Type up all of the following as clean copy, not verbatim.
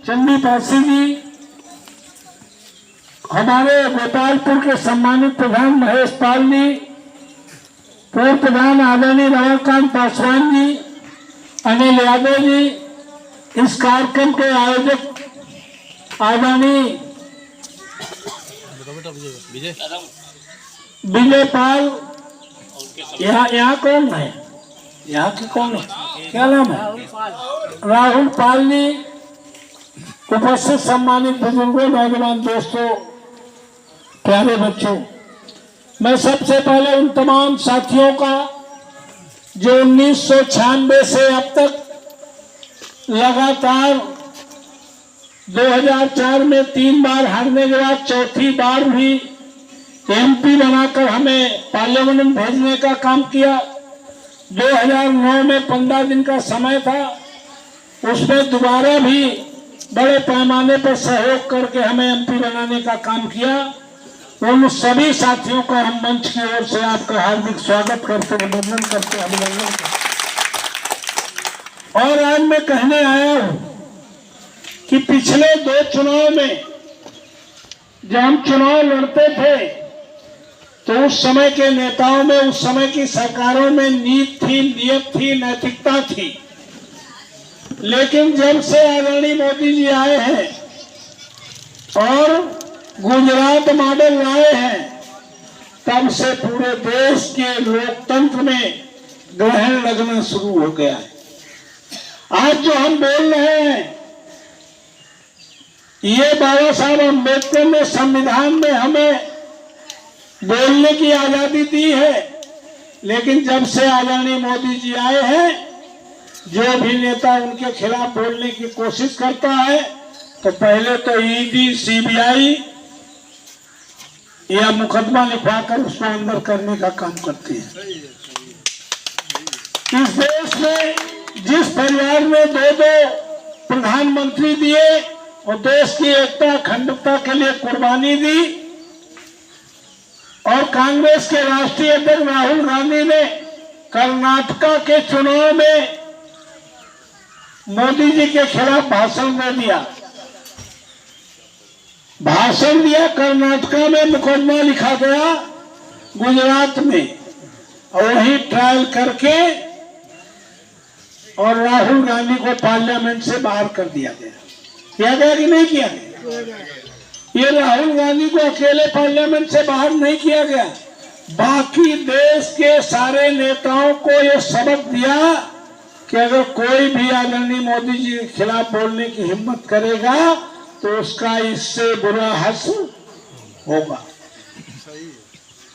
चंदी पासी जी, हमारे गोपालपुर के सम्मानित प्रधान महेश पाल जी, पूर्व प्रधान आदरणीय रमाकांत पासवान जी, अनिल यादव जी, इस कार्यक्रम के आयोजक आदरणीय विजय पाल, यहाँ कौन है, यहाँ के कौन है, क्या नाम है, राहुल पाल जी, उपस्थित सम्मानित बुजुर्गों, नौजवान दोस्तों, प्यारे बच्चों, मैं सबसे पहले उन तमाम साथियों का जो 1996 से अब तक लगातार 2004 में 3 बार हारने के बाद चौथी बार भी एमपी बनाकर हमें पार्लियामेंट में भेजने का काम किया। 2009 में 15 दिन का समय था, उसमें दोबारा भी बड़े पैमाने पर सहयोग करके हमें एमपी बनाने का काम किया। उन सभी साथियों का हम मंच की ओर से आपका हार्दिक स्वागत करते, अभिनंदन करते, अभिनंदन करते। और आज मैं कहने आया हूं कि पिछले 2 चुनाव में जब हम चुनाव लड़ते थे तो उस समय के नेताओं में, उस समय की सरकारों में नीति थी, नियत थी, नैतिकता थी। लेकिन जब से आदरणीय मोदी जी आए हैं और गुजरात मॉडल लाए हैं, तब से पूरे देश के लोकतंत्र में ग्रहण लगना शुरू हो गया है। आज जो हम बोल रहे हैं, ये बाबा साहब अम्बेडकर ने संविधान में हमें बोलने की आजादी दी है, लेकिन जब से आदरणीय मोदी जी आए हैं, जो भी नेता उनके खिलाफ बोलने की कोशिश करता है तो पहले तो ईडी, सीबीआई या मुकदमा लिखवाकर उसको अंदर करने का काम करती है। इस देश में जिस परिवार ने 2 प्रधानमंत्री दिए और देश की एकता, अखंडता के लिए कुर्बानी दी, और कांग्रेस के राष्ट्रीय अध्यक्ष राहुल गांधी ने कर्नाटका के चुनाव में मोदी जी के खिलाफ भाषण दिया, कर्नाटका में मुकदमा लिखा गया, गुजरात में, और वही ट्रायल करके और राहुल गांधी को पार्लियामेंट से बाहर कर दिया गया कि नहीं किया गया? ये राहुल गांधी को अकेले पार्लियामेंट से बाहर नहीं किया गया, बाकी देश के सारे नेताओं को ये सबक दिया कि अगर कोई भी आदरणीय मोदी जी के खिलाफ बोलने की हिम्मत करेगा तो उसका इससे बुरा हश्र होगा।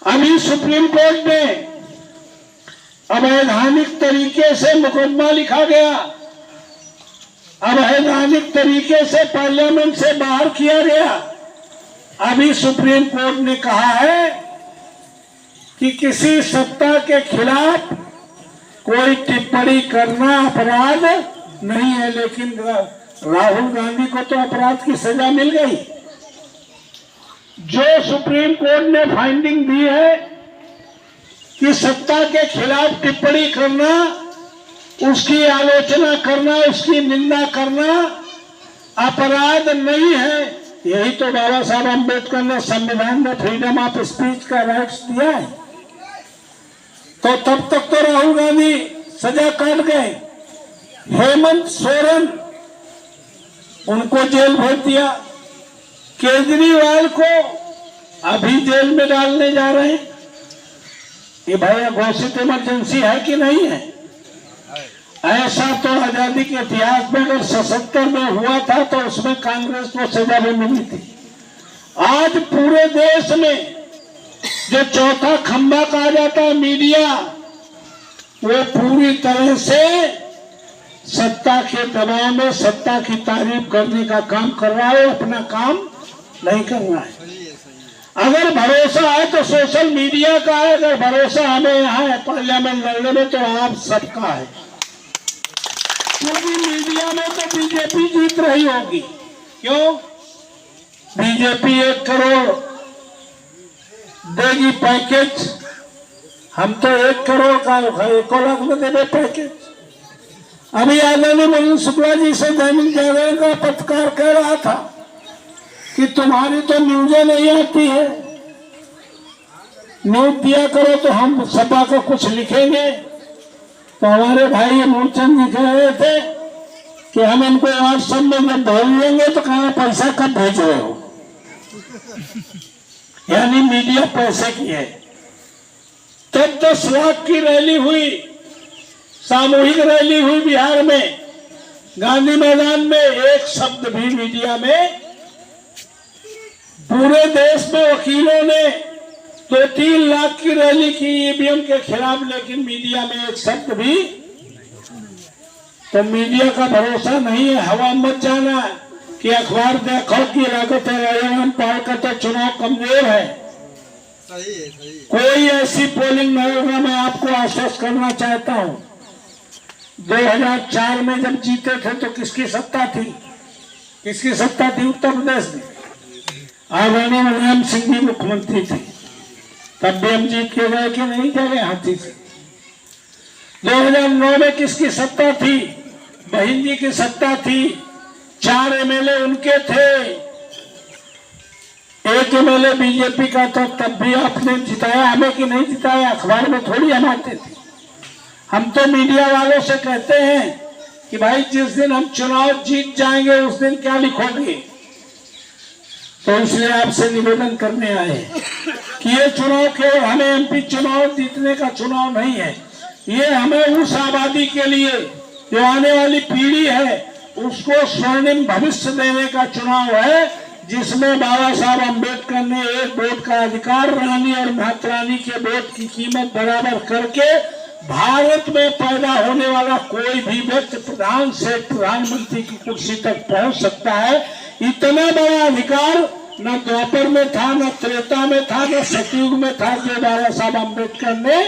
अभी सुप्रीम कोर्ट में अवैधानिक तरीके से मुकदमा लिखा गया, अवैधानिक तरीके से पार्लियामेंट से बाहर किया गया। अभी सुप्रीम कोर्ट ने कहा है कि किसी सत्ता के खिलाफ कोई टिप्पणी करना अपराध नहीं है, लेकिन राहुल गांधी को तो अपराध की सजा मिल गई। जो सुप्रीम कोर्ट ने फाइंडिंग दी है कि सत्ता के खिलाफ टिप्पणी करना, उसकी आलोचना करना, उसकी निंदा करना अपराध नहीं है, यही तो बाबा साहब अम्बेडकर ने संविधान में फ्रीडम ऑफ स्पीच का राइट्स दिया है। तो तब तक तो राहुल गांधी सजा काट गए। हेमंत सोरेन, उनको जेल भेज दिया। केजरीवाल को अभी जेल में डालने जा रहे हैं। ये भाई घोषित इमरजेंसी है कि नहीं है? ऐसा तो आजादी के इतिहास में अगर 77 में हुआ था तो उसमें कांग्रेस को सजा भी मिली थी। आज पूरे देश में जो चौथा खंभा कहा जाता है मीडिया, वो पूरी तरह से सत्ता के दबाव में सत्ता की तारीफ करने का काम कर रहा है, अपना काम नहीं कर रहा है। अगर भरोसा है तो सोशल मीडिया का है, अगर भरोसा हमें यहाँ है पार्लियामेंट लड़ने में तो आप सबका है, क्योंकि मीडिया में तो बीजेपी जीत रही होगी। क्यों? बीजेपी 1 करोड़ देगी पैकेज, हम तो 1 करोड़ का 1 लाख में देंगे पैकेज। अभी आदरणीय मनोज शुक्ला जी से दैनिक जागरण का पत्रकार कह रहा था कि तुम्हारी तो न्यूज़ें नहीं आती है, न्यूज दिया करो तो हम सभा को कुछ लिखेंगे। तो हमारे भाई मूलचंद जी कह रहे थे कि हम इनको व्हाट्सएप में जब भेज देंगे तो कहा पैसा कब भेज रहे हो, यानी मीडिया पैसे की है। तब 10 लाख की रैली हुई, सामूहिक रैली हुई बिहार में, गांधी मैदान में। एक शब्द भी मीडिया में, पूरे देश में वकीलों ने 2-3 लाख की रैली की ईवीएम के खिलाफ, लेकिन मीडिया में एक शब्द भी। तो मीडिया का भरोसा नहीं है। हवा मत जाना कि अखबार देखो की लागत है राजन पाल का तो चुनाव कमजोर है। सही है, सही है। कोई ऐसी पोलिंग नहीं होगा। मैं आपको आश्वस्त करना चाहता हूं, 2004 में जब जीते थे तो किसकी सत्ता थी? किसकी सत्ता थी उत्तर प्रदेश में? आदरणीय मुलायम सिंह जी मुख्यमंत्री थे। तब भी हम जीत के गए कि नहीं गए हाथी से? 2009 में किसकी सत्ता थी? बहन जी की सत्ता थी। 4 एमएलए उनके थे, 1 एमएलए बीजेपी का था। तब भी आपने जिताया हमें कि नहीं जिताया? अखबार में थोड़ी हम आते थे। हम तो मीडिया वालों से कहते हैं कि भाई जिस दिन हम चुनाव जीत जाएंगे उस दिन क्या लिखोगे? तो इसलिए आपसे निवेदन करने आए कि ये चुनाव केवल हमें एमपी चुनाव जीतने का चुनाव नहीं है, ये हमें उस आबादी के लिए जो आने वाली पीढ़ी है उसको स्वर्णिम भविष्य देने का चुनाव है, जिसमें बाबा साहब अम्बेडकर ने एक वोट का अधिकार रानी और महात्मा रानी के वोट की कीमत बराबर करके भारत में पैदा होने वाला कोई भी व्यक्ति प्रधान से प्रधानमंत्री की कुर्सी तक पहुंच सकता है। इतना बड़ा अधिकार न द्वापर में था, न त्रेता में था, न सतयुग में था, जो बाबा साहब अम्बेडकर ने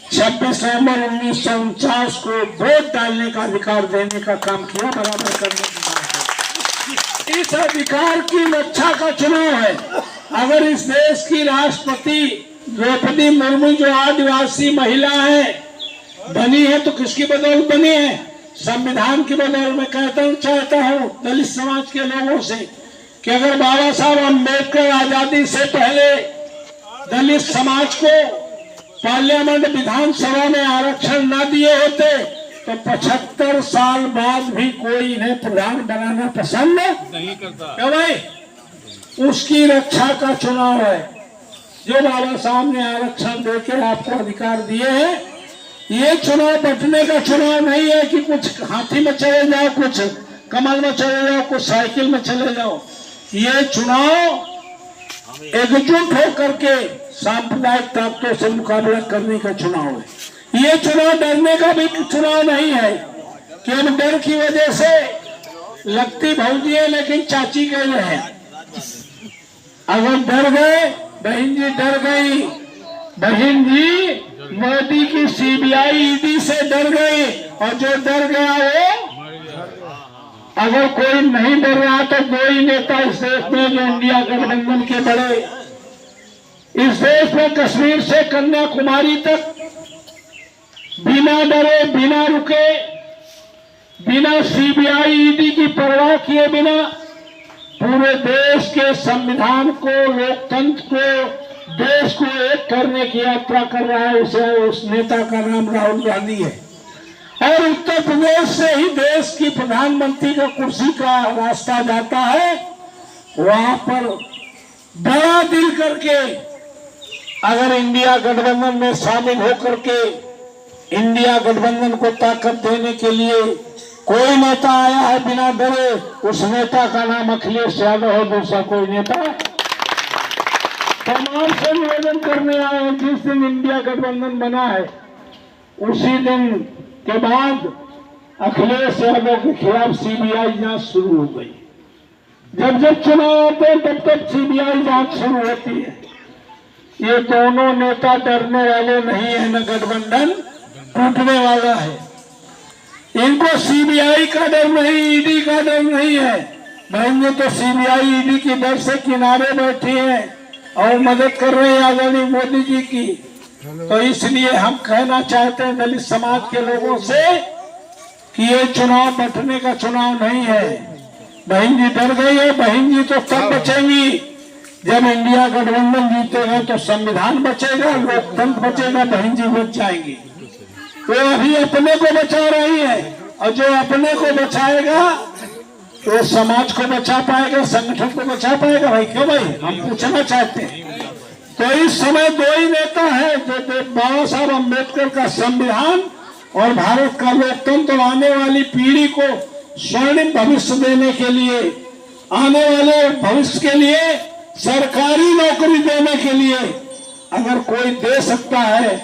26 नवंबर 1949 को वोट डालने का अधिकार देने का काम किया, बराबर करने का काम किया। इस अधिकार की रक्षा का चुनाव है। अगर इस देश की राष्ट्रपति द्रौपदी मुर्मू जो आदिवासी महिला है बनी है तो किसकी बदौलत बनी है? संविधान की बदौलत। मैं कहता चाहता हूँ दलित समाज के लोगों से कि अगर बाबा साहब अम्बेडकर आजादी से पहले दलित समाज को पार्लियामेंट विधानसभा में आरक्षण न दिए होते तो 75 साल बाद भी कोई इन्हें प्रधान बनाना पसंद नहीं करता। क्यों भाई? उसकी रक्षा का चुनाव है। जो बाबा साहब ने आरक्षण देकर आपको अधिकार दिए हैं, ये चुनाव बटने का चुनाव नहीं है कि कुछ हाथी में चले जाओ, कुछ कमल में चले जाओ, कुछ साइकिल में चले जाओ। ये चुनाव एकजुट होकर के सांप्रदायिक ताकतों से मुकाबला करने का चुनाव है। ये चुनाव डरने का भी चुनाव नहीं है कि हम डर की वजह से लगती भौजी है लेकिन चाची गई है। अगर डर गए, बहन जी डर गई, बहन जी मोदी की सीबीआई ईडी से डर गई, और जो डर गया वो, अगर कोई नहीं डर रहा तो कोई नेता इस देश में जो इंडिया गठबंधन के बड़े, इस देश में कश्मीर से कन्याकुमारी तक बिना डरे, बिना रुके, बिना सीबीआई ईडी की परवाह किए बिना पूरे देश के संविधान को, लोकतंत्र को, देश को एक करने की यात्रा कर रहा है। उस नेता का नाम राहुल गांधी है। और उत्तर प्रदेश से ही देश की प्रधानमंत्री का कुर्सी का रास्ता जाता है। वहां पर बड़ा दिल करके अगर इंडिया गठबंधन में शामिल होकर के इंडिया गठबंधन को ताकत देने के लिए कोई नेता आया है बिना डरे, उस नेता का नाम अखिलेश यादव है, दूसरा कोई नेता। तमाम से निवेदन करने आए हैं, जिस दिन इंडिया गठबंधन बना है उसी दिन के बाद अखिलेश यादव के खिलाफ सीबीआई जांच शुरू हो गई। जब जब चुनाव आते हैं तब तब सीबीआई जांच शुरू होती है। ये दोनों नेता डरने वाले नहीं है, न गठबंधन टूटने वाला है। इनको सीबीआई का डर नहीं, ईडी का डर नहीं है। बहन जी तो सीबीआई ईडी की डर से किनारे बैठी हैं और मदद कर रहे हैं आदरणीय मोदी जी की। तो इसलिए हम कहना चाहते हैं दलित समाज के लोगों से कि ये चुनाव बंटने का चुनाव नहीं है। बहन जी डर गई है। बहन जी तो तब बचेंगी जब इंडिया गठबंधन जीतेगा, तो संविधान बचेगा, लोकतंत्र बचेगा, बहन जी बच जाएंगी। तो अभी अपने को बचा रही है, और जो अपने को बचाएगा तो समाज को बचा पाएगा, संगठन को बचा पाएगा। भाई क्यों भाई, हम पूछना चाहते हैं। तो इस समय दो ही नेता है जो बाबा साहब अम्बेडकर का संविधान और भारत का लोकतंत्र आने वाली पीढ़ी को स्वर्णिम भविष्य देने के लिए, आने वाले भविष्य के लिए, सरकारी नौकरी देने के लिए अगर कोई दे सकता है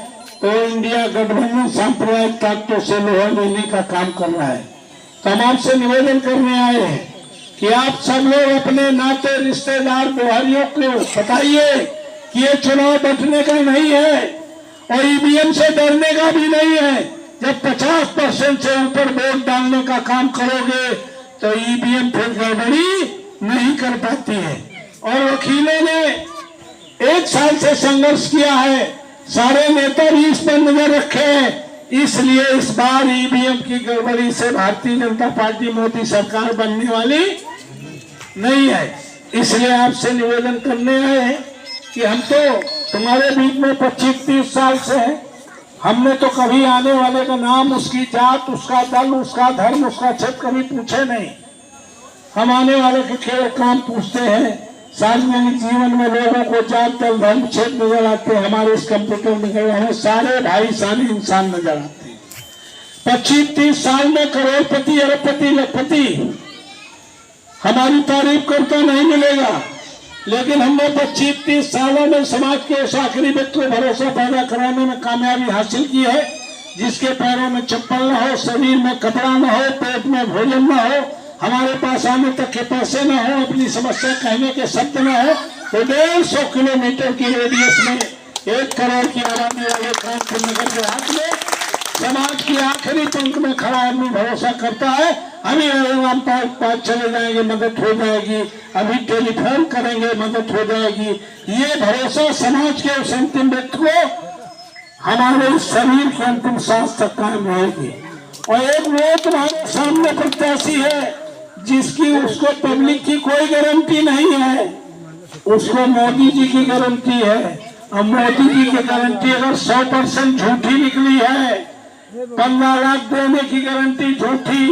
तो इंडिया गठबंधन सांप्रदायिक ताकतों से लोहा लेने का काम कर रहा है। तो हम आपसे निवेदन करने आए हैं कि आप सब लोग अपने नाते रिश्तेदार व्यवहारियों को बताइए कि ये चुनाव बंटने का नहीं है और ईवीएम से डरने का भी नहीं है। जब 50% से ऊपर वोट डालने का काम करोगे तो ईवीएम फिर गड़बड़ी नहीं कर पाती है। और वकीलों ने 1 साल से संघर्ष किया है, सारे नेता भी इस पर नजर रखे हैं। इसलिए इस बार ईवीएम की गड़बड़ी से भारतीय जनता पार्टी मोदी सरकार बनने वाली नहीं है। इसलिए आपसे निवेदन करने आए हैं कि हम तो तुम्हारे बीच में 25-30 साल से हैं। हमने तो कभी आने वाले का नाम, उसकी जात, उसका दल, उसका धर्म, उसका क्षेत्र कभी पूछे नहीं। हम आने वाले के केवल काम पूछते हैं। सार्वजनिक जीवन में लोगों को जात, दल, धर्म, क्षेत्र नजर आते हैं। हमारे इस कंप्यूटर में हमें सारे भाई, सारे इंसान नजर आते हैं। 25-30 साल में करोड़पति, अरबपति, लखपति हमारी तारीफ करता नहीं मिलेगा, लेकिन हमने 25-30 सालों में समाज के उस आखिरी व्यक्ति को भरोसा पैदा कराने में कामयाबी हासिल की है जिसके पैरों में चप्पल न हो, शरीर में कपड़ा न हो, पेट में भोजन न हो, हमारे पास आने तक के पैसे न हो, अपनी समस्या कहने के शब्द न हो। तो 150 किलोमीटर की रेडियस में 1 करोड़ की आबादी वाले कानपुर नगर के हाथ में समाज की आखिरी पंख में खड़ा आदमी भरोसा करता है। अभी हम पास चले जाएंगे, मदद हो जाएगी, अभी टेलीफोन करेंगे, मदद हो जाएगी। ये भरोसा समाज के उस अंतिम व्यक्ति को हमारे शरीर की अंतिम सांस तक कायम रहेगी। और एक वो तुम्हारे सामने प्रत्याशी है जिसकी, उसको पब्लिक की कोई गारंटी नहीं है, उसको मोदी जी की गारंटी है। और मोदी जी की गारंटी अगर 100% झूठी निकली है, 15 लाख देने की गारंटी झूठी,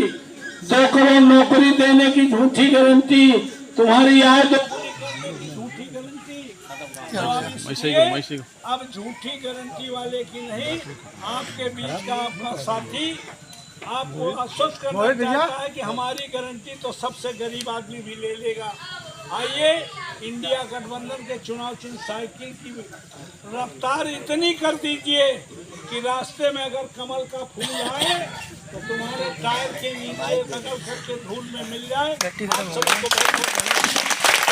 2 करोड़ नौकरी देने की झूठी गारंटी, तुम्हारी आय झूठी गारंटी। अब झूठी गारंटी वाले की नहीं, आपके बीच का अपना साथी आपको आश्वस्त करना चाहता है कि हमारी गारंटी तो सबसे गरीब आदमी भी ले लेगा। आइए, इंडिया गठबंधन के चुनाव चिन्ह साइकिल की रफ्तार इतनी कर दीजिए कि रास्ते में अगर कमल का फूल आए तो तुम्हारे टायर के नीचे नकल करके धूल में मिल जाए। आप सबको बहुत बहुत धन्यवाद।